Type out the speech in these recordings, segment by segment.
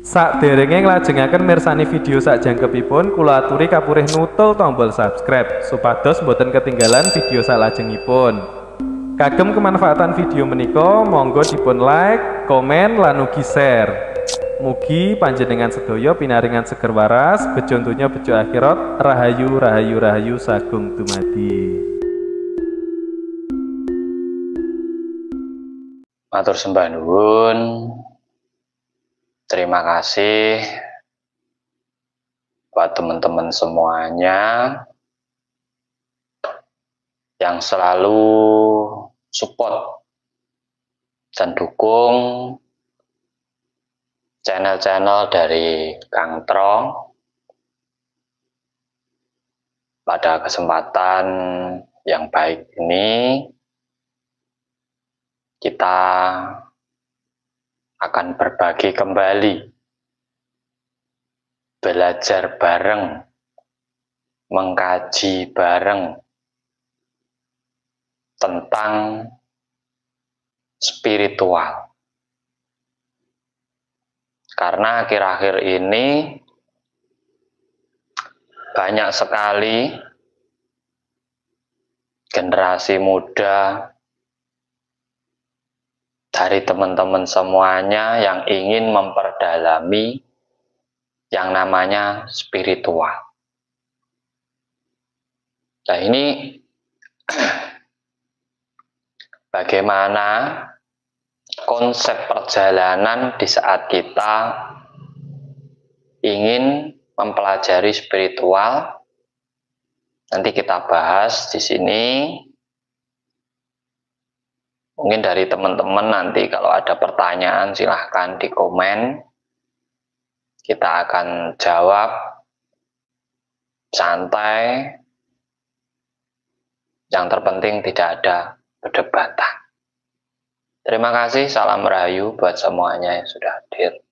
Sakderenge nglajengaken mirsani video sakjangkepipun, kula aturi kapurih nutul tombol subscribe supados boten ketinggalan video salajengipun. Kagem kemanfaatan video menika, monggo dipun like, komen, lan ugi share. Mugi panjenengan sedaya pinaringan seger waras, bejo donya bejo akhirat, rahayu rahayu rahayu sagung dumadi. Matur sembah nuwun. Terima kasih buat teman-teman semuanya yang selalu support dan dukung channel-channel dari Kang Trong. Pada kesempatan yang baik ini, kita akan berbagi kembali, belajar bareng, mengkaji bareng tentang spiritual. Karena akhir-akhir ini banyak sekali generasi muda dari teman-teman semuanya yang ingin memperdalami yang namanya spiritual. Nah, ini bagaimana konsep perjalanan di saat kita ingin mempelajari spiritual. Nanti kita bahas di sini. Mungkin dari teman-teman nanti kalau ada pertanyaan silahkan di komen. Kita akan jawab santai. Yang terpenting tidak ada perdebatan. Terima kasih, salam rahayu buat semuanya yang sudah hadir.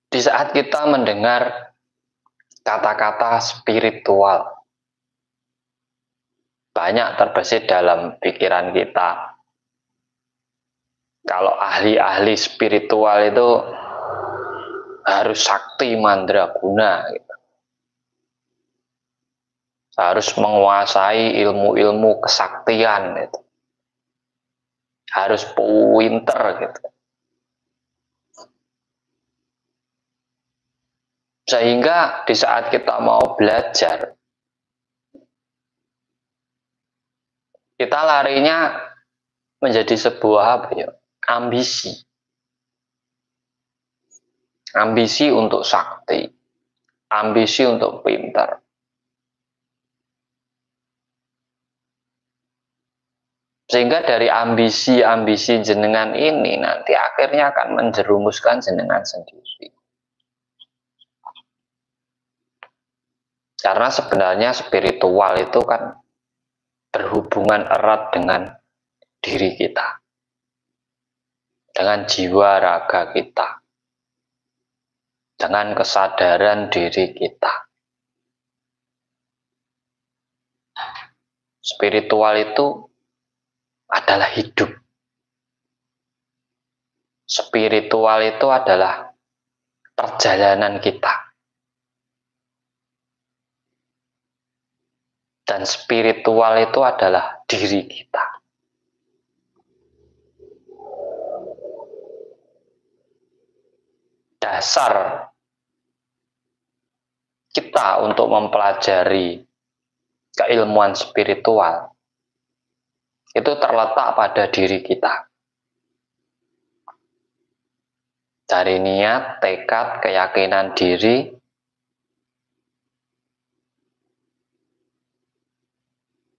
Di saat kita mendengar kata-kata spiritual, banyak terbesit dalam pikiran kita. Kalau ahli-ahli spiritual itu harus sakti mandraguna, gitu. Harus menguasai ilmu-ilmu kesaktian, gitu. Harus pinter, gitu. Sehingga di saat kita mau belajar, kita larinya menjadi sebuah ambisi. Ambisi untuk sakti. Ambisi untuk pintar. Sehingga dari ambisi-ambisi jenengan ini nanti akhirnya akan menjerumuskan jenengan sendiri. Karena sebenarnya spiritual itu kan berhubungan erat dengan diri kita, dengan jiwa raga kita, dengan kesadaran diri kita. Spiritual itu adalah hidup. Spiritual itu adalah perjalanan kita. Dan spiritual itu adalah diri kita. Dasar kita untuk mempelajari keilmuan spiritual itu terletak pada diri kita. Dari niat, tekad, keyakinan diri,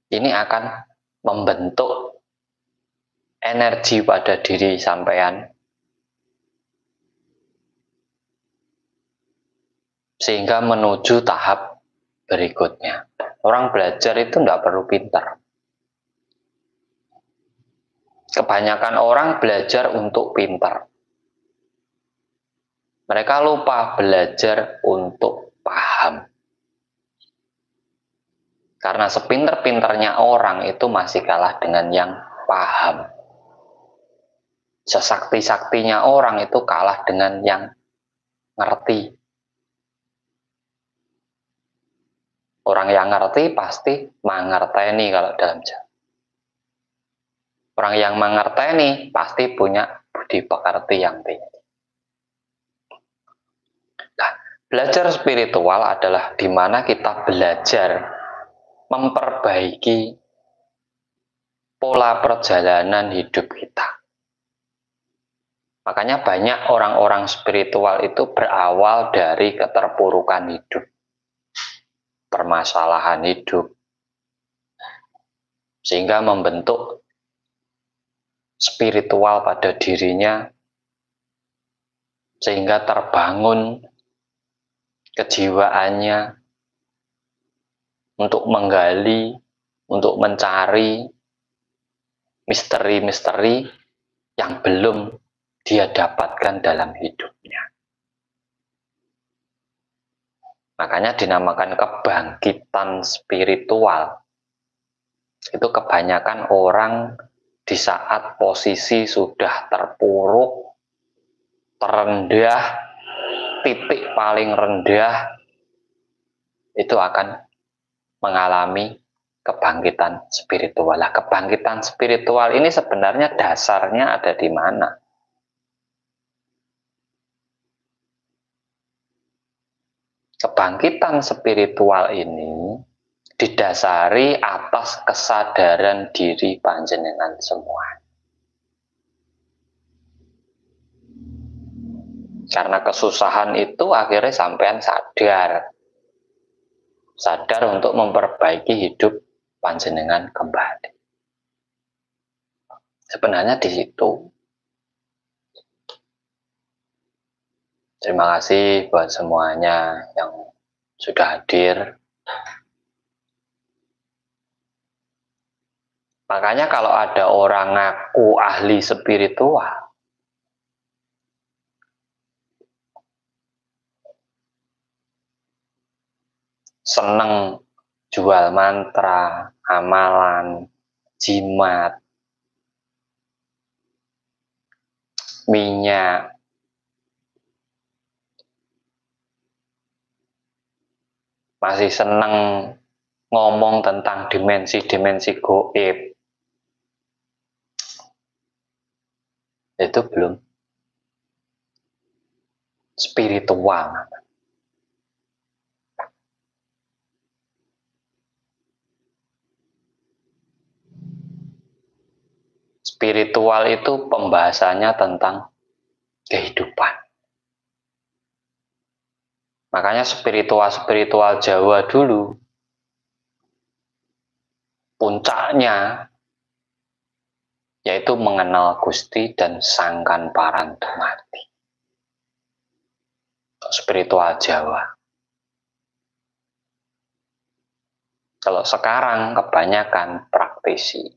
ini akan membentuk energi pada diri sampean, sehingga menuju tahap berikutnya. Orang belajar itu tidak perlu pintar. Kebanyakan orang belajar untuk pintar. Mereka lupa belajar untuk paham. Karena sepinter-pinternya orang itu masih kalah dengan yang paham. sesakti-saktinya orang itu kalah dengan yang ngerti. Orang yang ngerti pasti mengerteni kalau dalam Jawa. Orang yang mengerteni pasti punya budi pekerti yang tinggi. Nah, belajar spiritual adalah di mana kita belajar memperbaiki pola perjalanan hidup kita. Makanya banyak orang-orang spiritual itu berawal dari keterpurukan hidup, permasalahan hidup, sehingga membentuk spiritual pada dirinya, sehingga terbangun kejiwaannya untuk menggali, untuk mencari misteri-misteri yang belum dia dapatkan dalam hidupnya. Makanya dinamakan kebangkitan spiritual. Itu kebanyakan orang di saat posisi sudah terpuruk, terendah, titik paling rendah, itu akan mengalami kebangkitan spiritual. Nah, kebangkitan spiritual ini sebenarnya dasarnya ada di mana? Kebangkitan spiritual ini didasari atas kesadaran diri panjenengan semua. Karena kesusahan itu akhirnya sampean sadar untuk memperbaiki hidup panjenengan kembali. Sebenarnya di situ. Terima kasih buat semuanya yang sudah hadir. Makanya kalau ada orang ngaku ahli spiritual, seneng jual mantra, amalan, jimat, minyak, masih seneng ngomong tentang dimensi-dimensi gaib, itu belum spiritual. Spiritual itu pembahasannya tentang kehidupan. Makanya spiritual Jawa dulu, puncaknya yaitu mengenal Gusti dan sangkan parantumati. Spiritual Jawa. Kalau sekarang kebanyakan praktisi.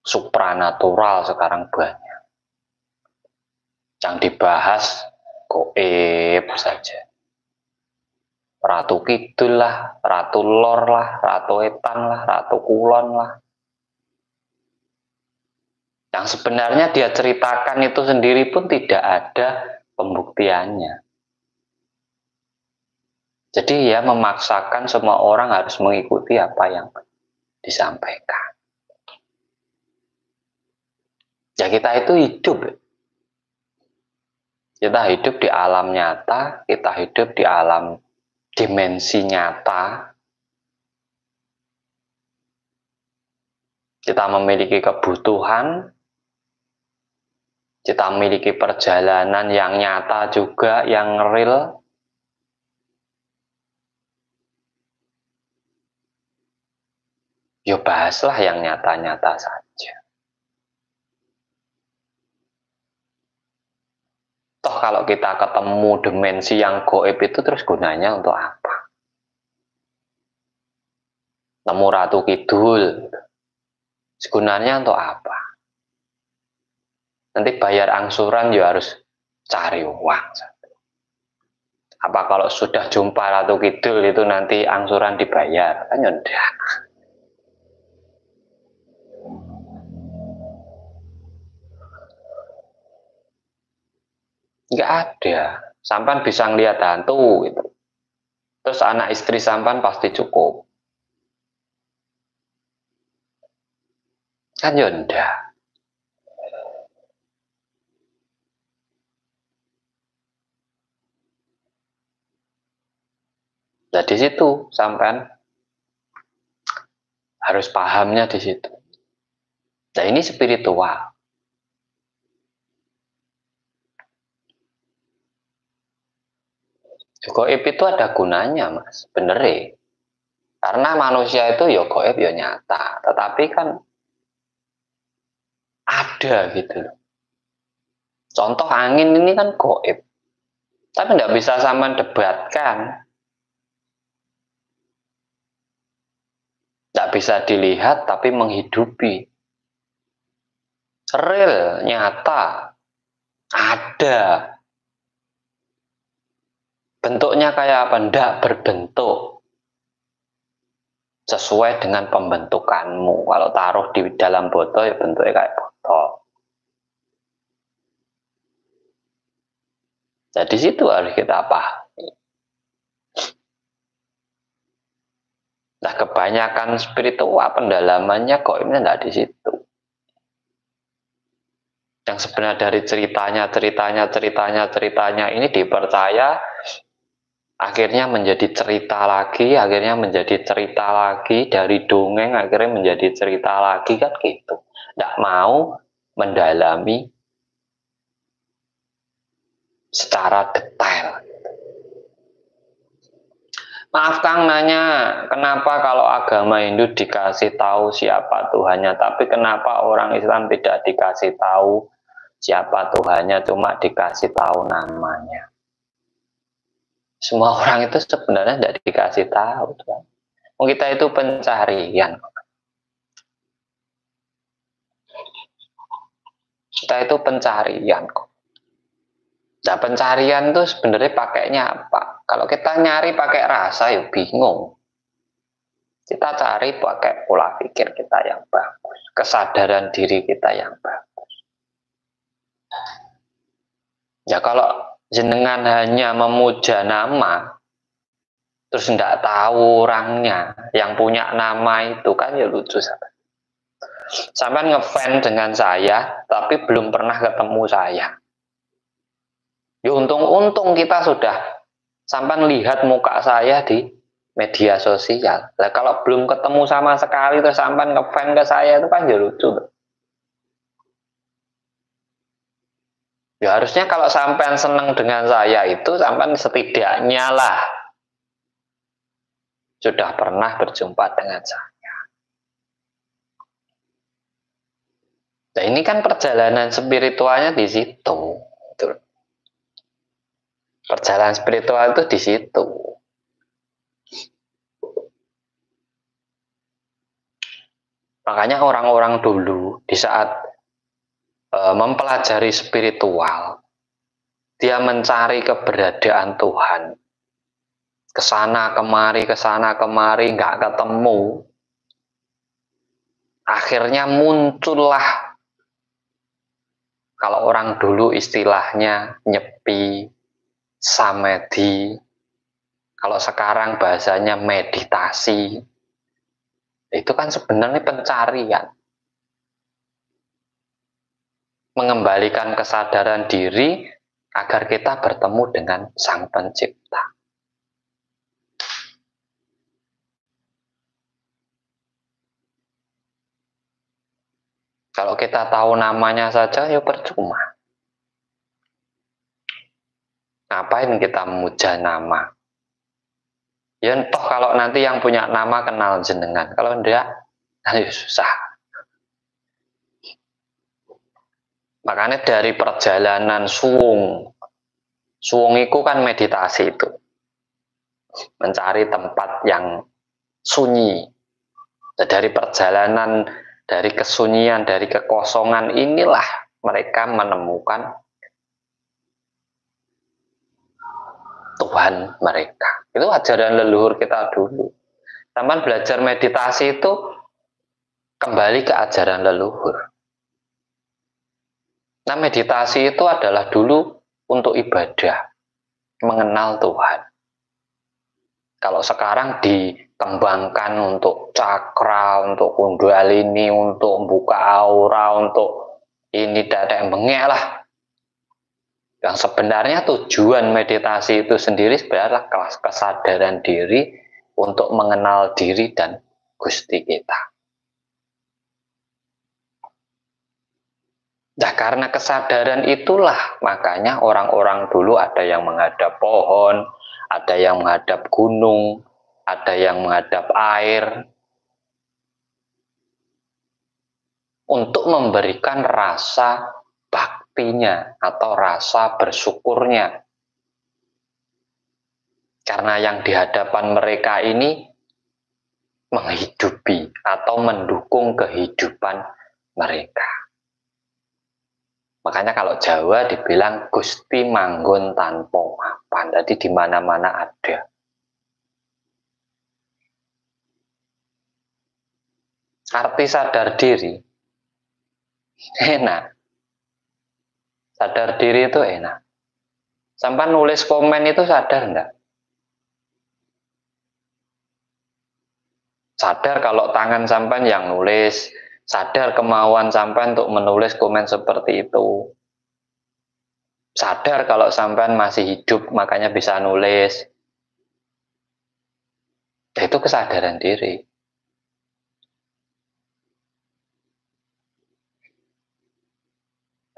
Supranatural sekarang banyak. Yang dibahas gaib saja. Ratu Kidul lah, Ratu Lor lah, Ratu Etan lah, Ratu Kulon lah. Yang sebenarnya dia ceritakan itu sendiri pun tidak ada pembuktiannya. Jadi ya memaksakan semua orang harus mengikuti apa yang disampaikan. Ya kita itu hidup. Kita hidup di alam nyata, kita hidup di alam dimensi nyata. Kita memiliki kebutuhan, kita memiliki perjalanan yang nyata juga, yang real. Ya bahaslah yang nyata-nyata saja. Toh kalau kita ketemu dimensi yang gaib itu terus gunanya untuk apa? Nemu Ratu Kidul, gunanya untuk apa? Nanti bayar angsuran ya harus cari uang. Apa kalau sudah jumpa Ratu Kidul itu nanti angsuran dibayar? Kan ya ndak. Nggak ada. Sampan bisa ngelihat hantu gitu. Terus anak istri sampan pasti cukup. Kan ya ndak. Nah di situ sampan harus pahamnya di situ. Nah ini spiritual. Goib itu ada gunanya mas, bener ya. Karena manusia itu ya goib ya nyata, tetapi kan ada gitu loh. Contoh angin ini kan goib, tapi nggak bisa sama debatkan, nggak bisa dilihat tapi menghidupi. Real, nyata, ada. Bentuknya kayak apa? Nggak berbentuk. Sesuai dengan pembentukanmu. Kalau taruh di dalam botol ya bentuknya kayak botol. Jadi situ harus kita pahami. Nah kebanyakan spiritual pendalamannya kok ini nggak di situ. Yang sebenarnya dari ceritanya ini dipercaya, akhirnya menjadi cerita lagi, dari dongeng akhirnya menjadi cerita lagi kan gitu. Nggak mau mendalami secara detail. Maaf Kang nanya, kenapa kalau agama Hindu dikasih tahu siapa Tuhannya, tapi kenapa orang Islam tidak dikasih tahu siapa Tuhannya, cuma dikasih tahu namanya? Semua orang itu sebenarnya tidak dikasih tahu Tuhan. Kita itu pencarian. Kita itu pencarian kok. Nah pencarian itu sebenarnya pakainya apa? Kalau kita nyari pakai rasa ya bingung. Kita cari pakai pola pikir kita yang bagus, kesadaran diri kita yang bagus. Ya kalau jenengan hanya memuja nama, terus tidak tahu orangnya, yang punya nama itu kan ya lucu sampai. Sampai ngefans dengan saya, tapi belum pernah ketemu saya. Ya untung-untung kita sudah sampai lihat muka saya di media sosial. Nah, kalau belum ketemu sama sekali terus sampai ngefans ke saya itu kan ya lucu. Ya harusnya kalau sampean senang dengan saya itu sampean setidaknya lah sudah pernah berjumpa dengan saya. Nah ini kan perjalanan spiritualnya di situ. Perjalanan spiritual itu di situ. Makanya orang-orang dulu di saat mempelajari spiritual, dia mencari keberadaan Tuhan. Kesana kemari, nggak ketemu. Akhirnya muncullah, kalau orang dulu istilahnya nyepi, samedi, kalau sekarang bahasanya meditasi, itu kan sebenarnya pencarian. Mengembalikan kesadaran diri agar kita bertemu dengan Sang Pencipta. Kalau kita tahu namanya saja, ya percuma. Ngapain kita memuja nama? Ya toh kalau nanti yang punya nama kenal jenengan. Kalau enggak, nanti susah. Makanya dari perjalanan suwung itu kan meditasi itu. Mencari tempat yang sunyi. Dari perjalanan, dari kesunyian, dari kekosongan inilah mereka menemukan Tuhan mereka. Itu ajaran leluhur kita dulu. Sampai belajar meditasi itu kembali ke ajaran leluhur. Nah, meditasi itu adalah dulu untuk ibadah, mengenal Tuhan. Kalau sekarang dikembangkan untuk cakra, untuk kundalini, untuk buka aura, untuk ini dada yang bengek lah. Yang sebenarnya tujuan meditasi itu sendiri sebenarnya kelas kesadaran diri untuk mengenal diri dan Gusti kita. Nah, karena kesadaran itulah makanya orang-orang dulu ada yang menghadap pohon, ada yang menghadap gunung, ada yang menghadap air untuk memberikan rasa baktinya atau rasa bersyukurnya. Karena yang di hadapan mereka ini menghidupi atau mendukung kehidupan mereka. Makanya kalau Jawa dibilang Gusti manggon tanpa mapan. Jadi di mana-mana ada. Arti sadar diri enak. Sadar diri itu enak. Sampai nulis komen itu sadar enggak? Sadar kalau tangan sampan yang nulis, sadar kemauan sampan untuk menulis komen seperti itu. Sadar kalau sampan masih hidup makanya bisa nulis. Itu kesadaran diri.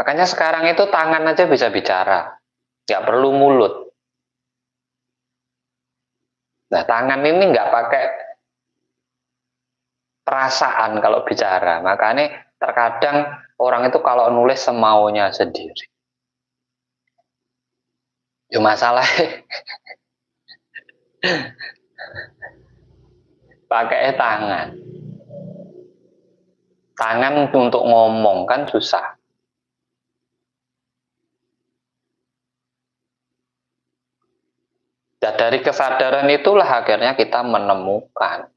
Makanya sekarang itu tangan aja bisa bicara. Nggak perlu mulut. Nah, tangan ini nggak pakai perasaan kalau bicara. Makanya terkadang orang itu kalau nulis semaunya sendiri. Ya masalah pakai tangan. Tangan untuk ngomong kan susah. Dan dari kesadaran itulah akhirnya kita menemukan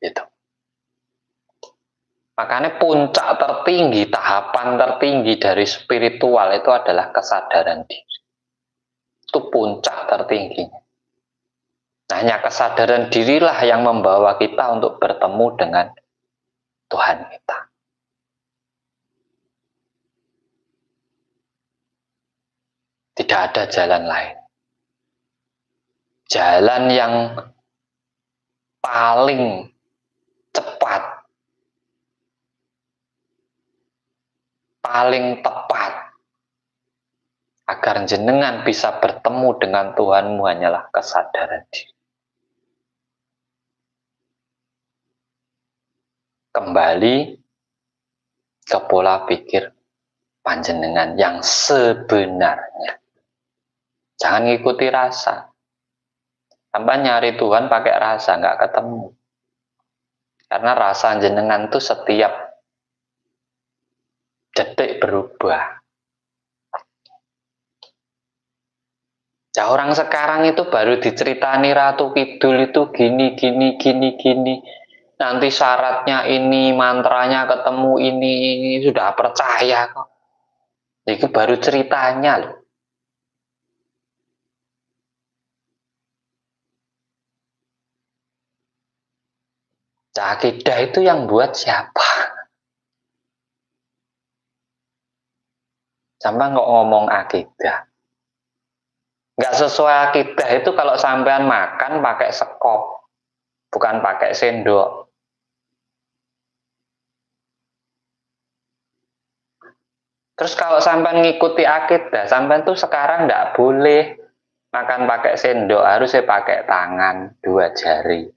gitu. Makanya puncak tertinggi, tahapan tertinggi dari spiritual itu adalah kesadaran diri. Itu puncak tertingginya. Nah, hanya kesadaran dirilah yang membawa kita untuk bertemu dengan Tuhan kita. Tidak ada jalan lain. Jalan yang paling cepat, paling tepat, agar jenengan bisa bertemu dengan Tuhanmu hanyalah kesadaran diri. Kembali ke pola pikir panjenengan yang sebenarnya. Jangan ngikuti rasa. Sampai nyari Tuhan pakai rasa, nggak ketemu. Karena rasa jenengan tuh setiap detik berubah. Nah, orang sekarang itu baru diceritani Ratu Kidul itu gini. Nanti syaratnya ini, mantranya ketemu ini sudah percaya kok. Itu baru ceritanya loh. Akidah itu yang buat siapa? Sampai kok ngomong akidah. Nggak sesuai akidah itu kalau sampean makan pakai sekop, bukan pakai sendok. Terus kalau sampean ngikuti akidah, sampean tuh sekarang nggak boleh makan pakai sendok, harusnya pakai tangan, 2 jari.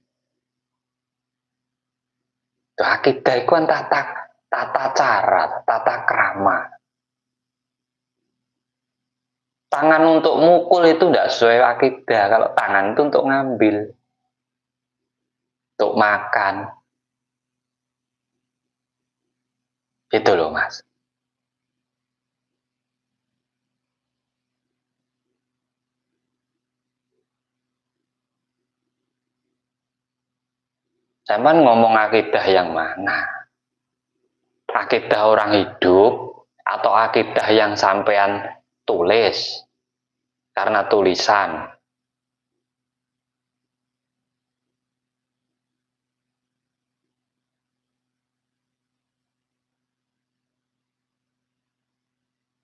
Tuh, akidah itu kan tata cara, tata krama. Tangan untuk mukul itu tidak sesuai akidah. Kalau tangan itu untuk ngambil, untuk makan. Itu loh mas. Sampean ngomong akidah yang mana? Akidah orang hidup atau akidah yang sampean tulis karena tulisan?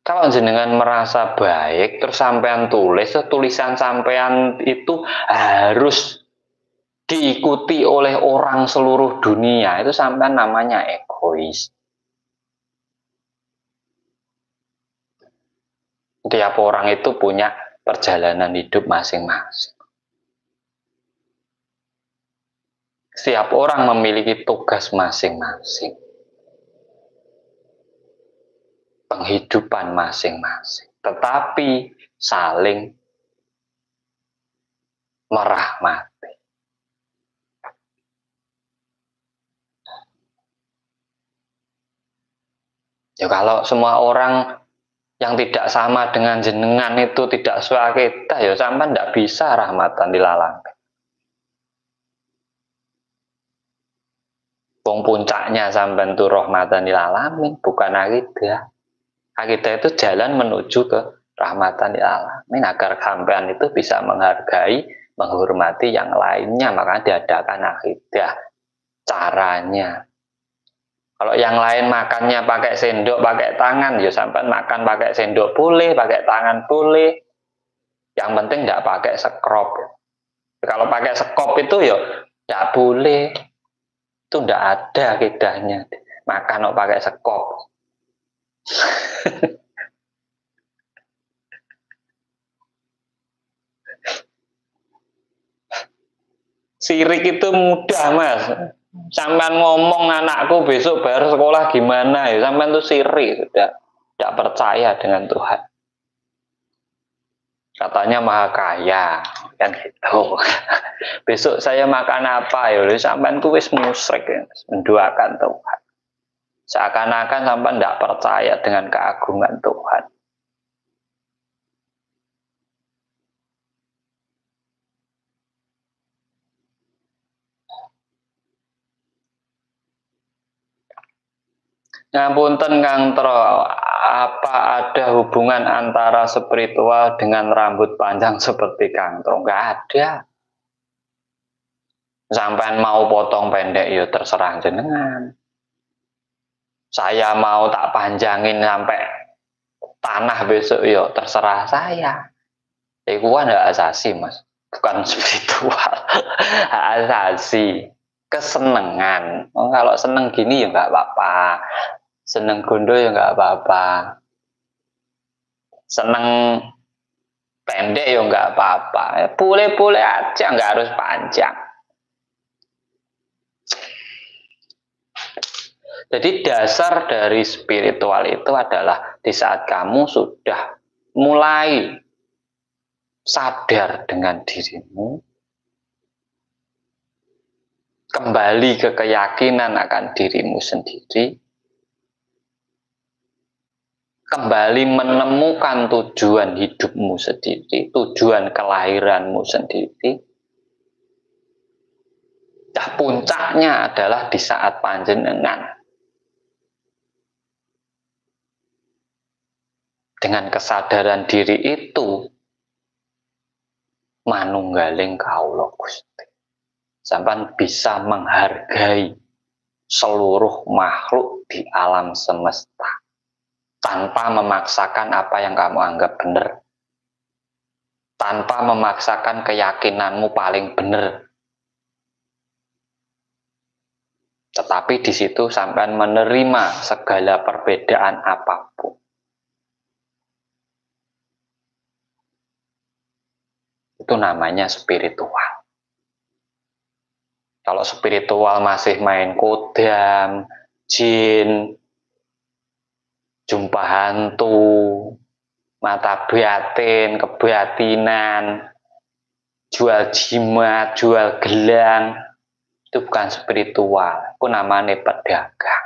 Kalau jenengan merasa baik terus sampean tulis, tulisan sampean itu harus diikuti oleh orang seluruh dunia, itu sampean namanya egois. Tiap orang itu punya perjalanan hidup masing-masing. Setiap orang memiliki tugas masing-masing, penghidupan masing-masing, tetapi saling merahmati. Ya kalau semua orang yang tidak sama dengan jenengan itu tidak sesuai akidah, ya sampai tidak bisa rahmatan lil alamin. Wong puncaknya sampai itu rahmatan lil alamin, bukan akidah. Akidah itu jalan menuju ke rahmatan lil alamin agar sampean itu bisa menghargai, menghormati yang lainnya, maka diadakan akidah. Caranya. Kalau yang lain makannya pakai sendok, pakai tangan, ya sampai makan pakai sendok boleh, pakai tangan boleh. Yang penting tidak pakai sekrop. Kalau pakai sekop itu ya tidak boleh. Itu tidak ada akidahnya. Makan kok pakai sekop. Sirik itu mudah, Mas. Sampai ngomong anakku besok baru sekolah gimana ya, sampai itu sirik, tidak percaya dengan Tuhan. Katanya maha kaya, kan gitu. Besok saya makan apa ya, sampai itu wis musyrik, ya. Menduakan Tuhan. Seakan-akan sampai tidak percaya dengan keagungan Tuhan. Ngapunten Kang Tro, apa ada hubungan antara spiritual dengan rambut panjang seperti Kang Tro? Nggak ada. Sampai mau potong pendek ya terserah jenengan. Saya mau tak panjangin sampai tanah besok ya terserah saya. Itu kan hak asasi, Mas, bukan spiritual. Hak asasi, kesenengan. Oh, kalau seneng gini ya nggak apa-apa. Seneng gondo ya nggak apa-apa. Seneng pendek ya nggak apa-apa. Boleh-boleh aja, nggak harus panjang. Jadi dasar dari spiritual itu adalah di saat kamu sudah mulai sadar dengan dirimu, kembali ke keyakinan akan dirimu sendiri, kembali menemukan tujuan hidupmu sendiri, tujuan kelahiranmu sendiri. Nah, puncaknya adalah di saat panjenengan dengan kesadaran diri itu manunggaling kaula Gusti. Sampai bisa menghargai seluruh makhluk di alam semesta tanpa memaksakan apa yang kamu anggap benar, tanpa memaksakan keyakinanmu paling benar, tetapi di situ sampai menerima segala perbedaan apapun. Itu namanya spiritual. Kalau spiritual masih main kodam, jin, jumpa hantu, mata batin, kebatinan, jual jimat, jual gelang, itu bukan spiritual, itu namanya pedagang.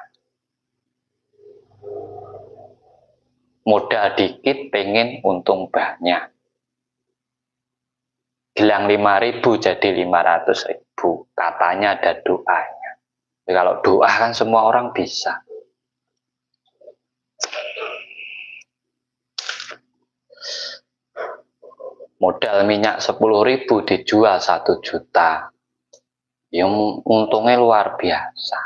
Modal dikit pengen untung banyak. Gelang 5.000 jadi 500.000. Katanya ada doanya. Jadi kalau doa kan semua orang bisa. Modal minyak 10.000 dijual 1 juta. Ya untungnya luar biasa.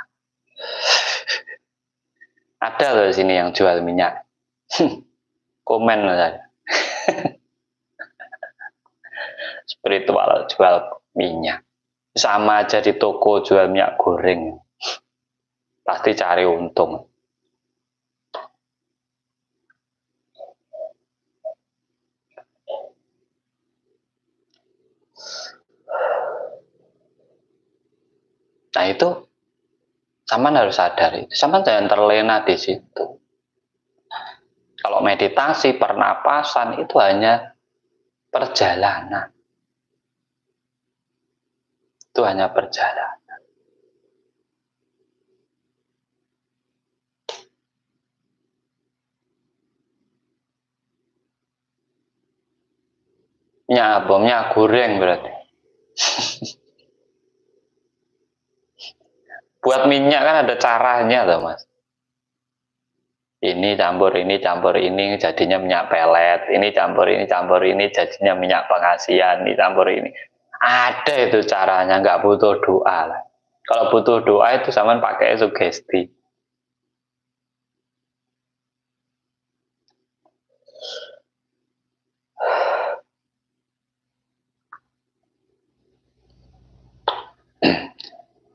Ada loh sini yang jual minyak. Komen saja. Spiritual jual minyak. Sama aja di toko jual minyak goreng. Pasti cari untung. Nah itu Saman harus sadar itu. Saman jangan terlena di situ. Kalau meditasi, pernapasan itu hanya perjalanan. Itu hanya perjalanan. Minyak goreng berarti. Buat minyak kan ada caranya loh mas. Ini campur ini jadinya minyak pelet. Ini campur ini jadinya minyak pengasian. Ini campur ini. Ada itu caranya, nggak butuh doa lah. Kalau butuh doa itu Saman pakai sugesti.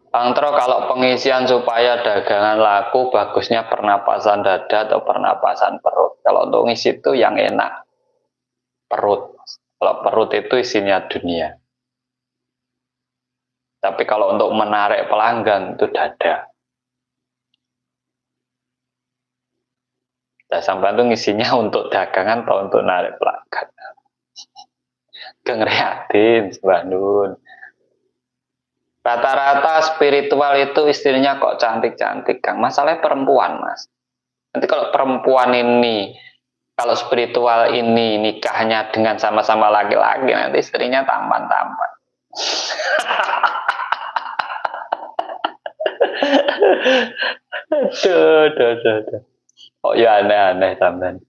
Pangtro kalau pengisian supaya dagangan laku bagusnya pernapasan dada atau pernapasan perut. Kalau untuk ngisi itu yang enak perut. Kalau perut itu isinya dunia. Tapi kalau untuk menarik pelanggan itu dada. Nah, sampai itu ngisinya untuk dagangan atau untuk narik pelanggan. Ngeriatin, Bandun. Rata-rata spiritual itu istrinya kok cantik-cantik, Kang. Masalahnya perempuan, Mas. Nanti kalau perempuan ini, kalau spiritual ini nikahnya dengan sama-sama laki-laki, nanti istrinya tampan-tampan. Aduh. Oh ya aneh-aneh tampan.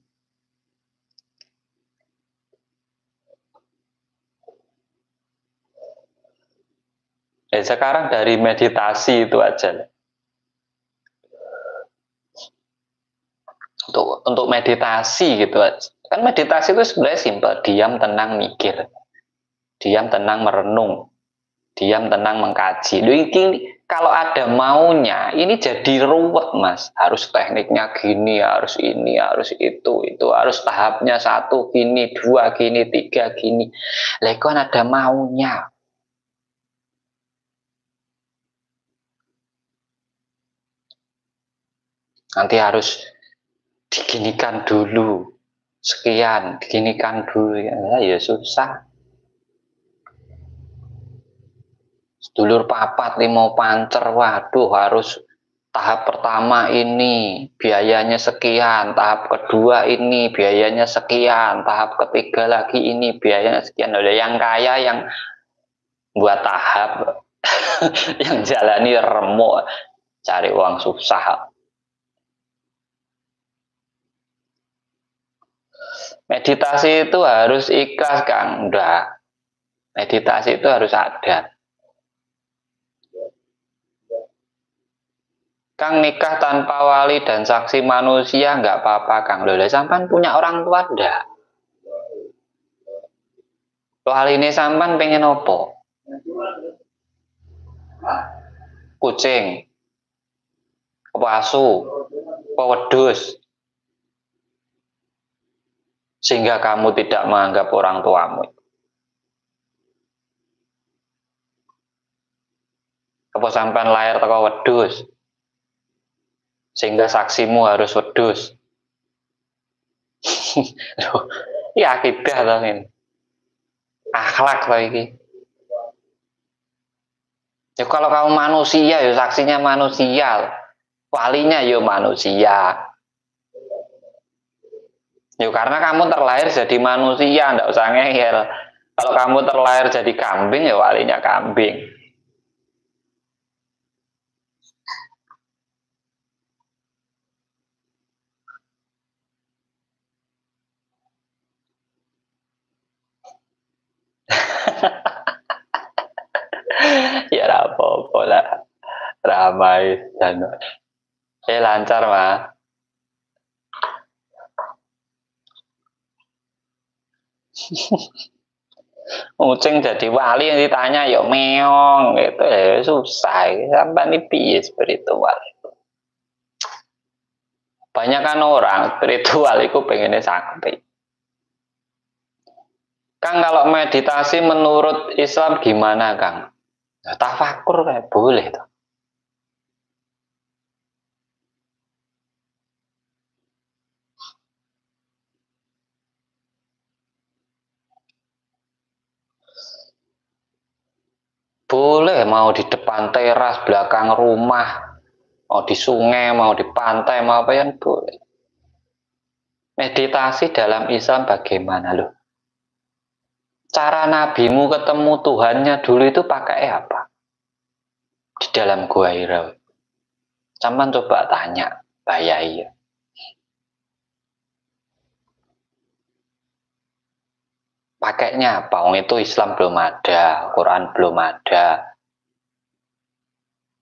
Sekarang dari meditasi itu aja. Untuk meditasi gitu aja. Kan meditasi itu sebenarnya simpel, diam, tenang, mikir. Diam, tenang, merenung. Diam, tenang, mengkaji. Ini kalau ada maunya, ini jadi ruwet, Mas. Harus tekniknya gini, harus ini, harus itu harus tahapnya 1 gini, 2 gini, 3 gini. Lah kan ada maunya. Nanti harus diginikan dulu, sekian, diginikan dulu, ya susah. Sedulur papat 5 pancer, waduh harus tahap pertama ini biayanya sekian, tahap kedua ini biayanya sekian, tahap ketiga lagi ini biayanya sekian. Ada yang kaya yang buat tahap, yang jalani remuk, cari uang susah. Meditasi itu harus ikhlas, Kang. Udah. Meditasi itu harus ada. Kang nikah tanpa wali dan saksi manusia nggak apa-apa, Kang. Loh, sampan punya orang tua enggak? Wali ini sampan pengen opo? Kucing. Apa asu? Apa wedhus? Sehingga kamu tidak menganggap orang tuamu. Apa sampean lahir teko wedhus? Sehingga saksimu harus wedhus. Ya akidah to ini. Akhlak to iki. Ya kalau kamu manusia ya saksinya manusia. Walinya ya manusia. Ya karena kamu terlahir jadi manusia, ndak usah ngeyel. Kalau kamu terlahir jadi kambing, ya walinya kambing. Ya apa-apa lah. Ramai dan lancar mah. Ucing jadi wali yang ditanya ya meong gitu ya susah sampai nih piye spiritual. Banyak kan orang spiritual itu pengennya sakti. Kang kalau meditasi menurut Islam gimana Kang? Tafakur kayak boleh tuh. Boleh mau di depan teras, belakang rumah, mau di sungai, mau di pantai, mau apa yang boleh. Meditasi dalam Islam bagaimana loh? Cara nabimu ketemu Tuhannya dulu itu pakai apa? Di dalam gua Hira. Sampai coba tanya, bayai ya. Pakainya apa? Wong itu Islam belum ada, Quran belum ada,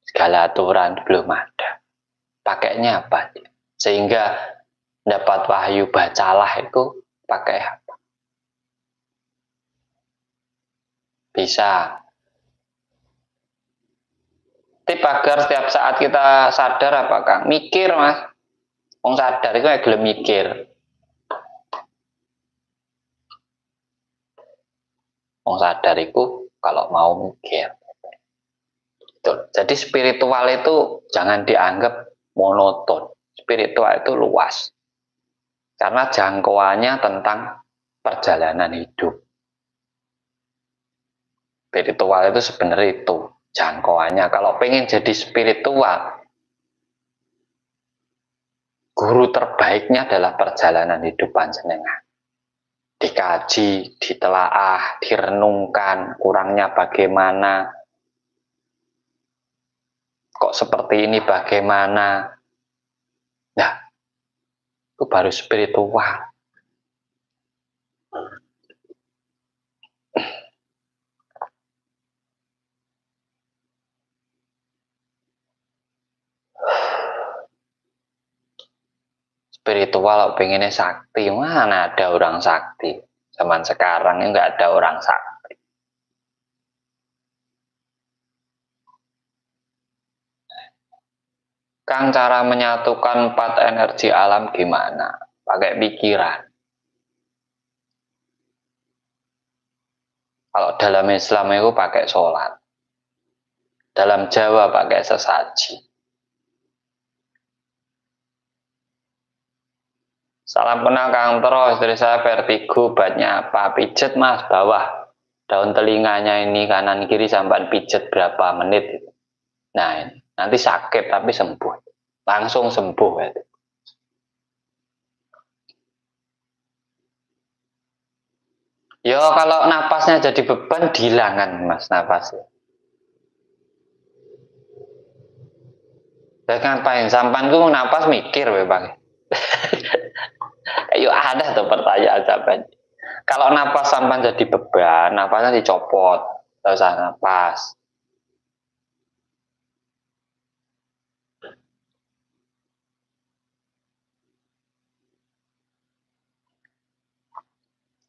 segala aturan belum ada. Pakainya apa? Sehingga dapat wahyu bacalah itu pakai apa? Bisa. Tip agar setiap saat kita sadar apa Kang? Mikir mas. Wong sadar itu kayak gelem mikir. Wong sadar itu kalau mau mikir. Jadi spiritual itu jangan dianggap monoton. Spiritual itu luas. Karena jangkauannya tentang perjalanan hidup. Spiritual itu sebenarnya itu jangkauannya. Kalau pengen jadi spiritual, guru terbaiknya adalah perjalanan hidup panjenengan. Dikaji, ditelaah, direnungkan, kurangnya bagaimana, kok seperti ini bagaimana. Nah, itu baru spiritual. Spiritual pengennya sakti, mana ada orang sakti. Zaman sekarang ini nggak ada orang sakti. Kang, cara menyatukan 4 energi alam gimana? Pakai pikiran. Kalau dalam Islam itu pakai sholat. Dalam Jawa pakai sesaji. Salam kenal Kang terus, dari saya vertigo, obatnya apa? Pijet mas, bawah. Daun telinganya ini kanan kiri sampai pijet berapa menit. Nah, nanti sakit tapi sembuh. Langsung sembuh. Yo kalau napasnya jadi beban, dilangan mas napasnya. Dan ngapain? Sampan gue napas mikir bang. Ayo ada tuh pertanyaan sampan. Kalau napas sampan jadi beban, napasnya dicopot, gak usah napas.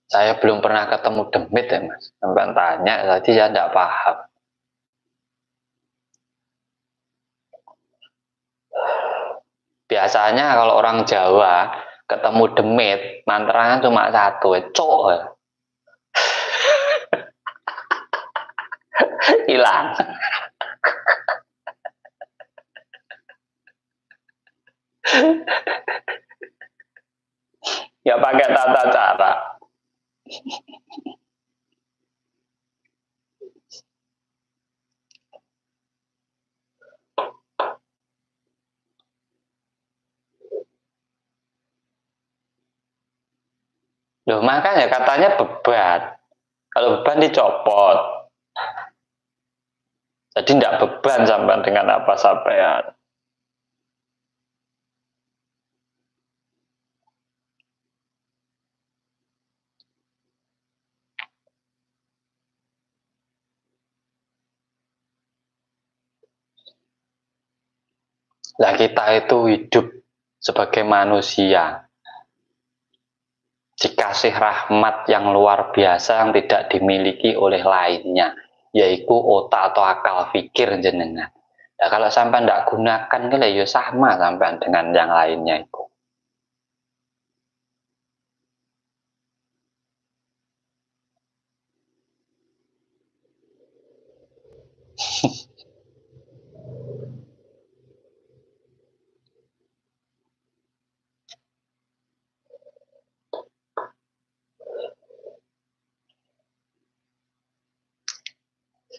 Saya belum pernah ketemu demit ya mas. Sampai tanya, tadi saya tidak paham. Biasanya kalau orang Jawa ketemu demit, mantranya cuma satu, cok. Hilang. Ya pakai tata cara. Loh makanya katanya beban. Kalau beban dicopot. Jadi tidak beban sampai dengan apa sampean. Lah kita itu hidup sebagai manusia dikasih rahmat yang luar biasa yang tidak dimiliki oleh lainnya, yaitu otak atau akal pikir jenengan. Nah, kalau sampai tidak gunakan ya sama sampai dengan yang lainnya itu.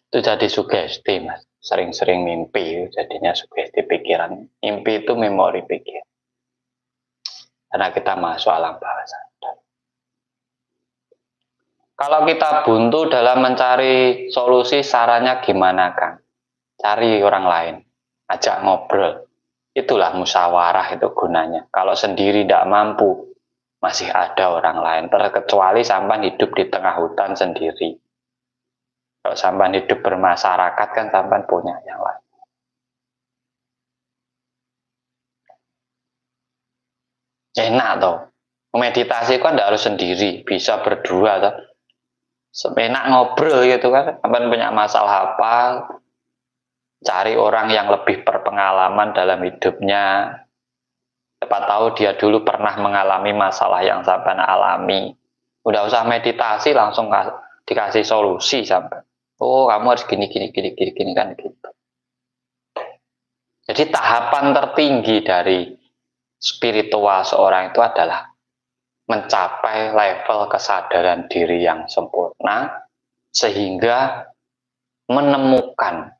Itu jadi sugesti, Mas. Sering-sering mimpi jadinya sugesti pikiran. Mimpi itu memori pikir. Karena kita masuk alam bawah sadar. Kalau kita buntu dalam mencari solusi, sarannya gimana, Kang? Cari orang lain, ajak ngobrol. Itulah musyawarah itu gunanya. Kalau sendiri tidak mampu, masih ada orang lain. Terkecuali sampan hidup di tengah hutan sendiri. Kalau sampan hidup bermasyarakat kan sampan punya yang lain. Enak toh. Meditasi kan tidak harus sendiri, bisa berdua toh. Enak ngobrol gitu kan. Sampan punya masalah apa, cari orang yang lebih berpengalaman dalam hidupnya. Siapa tahu dia dulu pernah mengalami masalah yang sampean alami. Udah usah meditasi, langsung dikasih solusi sampai. Oh, kamu harus gini kan gitu. Jadi tahapan tertinggi dari spiritual seorang itu adalah mencapai level kesadaran diri yang sempurna sehingga menemukan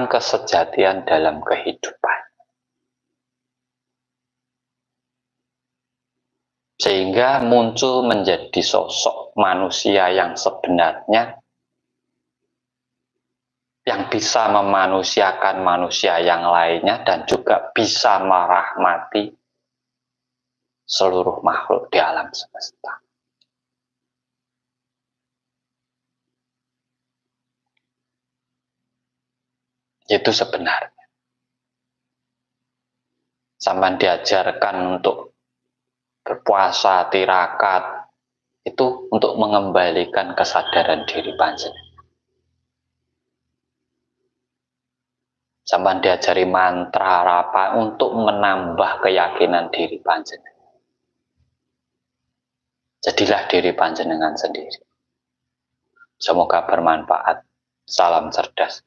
kesejatian dalam kehidupan. Sehingga muncul menjadi sosok manusia yang sebenarnya yang bisa memanusiakan manusia yang lainnya dan juga bisa merahmati seluruh makhluk di alam semesta. Itu sebenarnya. Sampai diajarkan untuk berpuasa, tirakat, itu untuk mengembalikan kesadaran diri panjenengan. Sampai diajari mantra apa untuk menambah keyakinan diri panjenengan. Jadilah diri panjenengan sendiri. Semoga bermanfaat. Salam cerdas.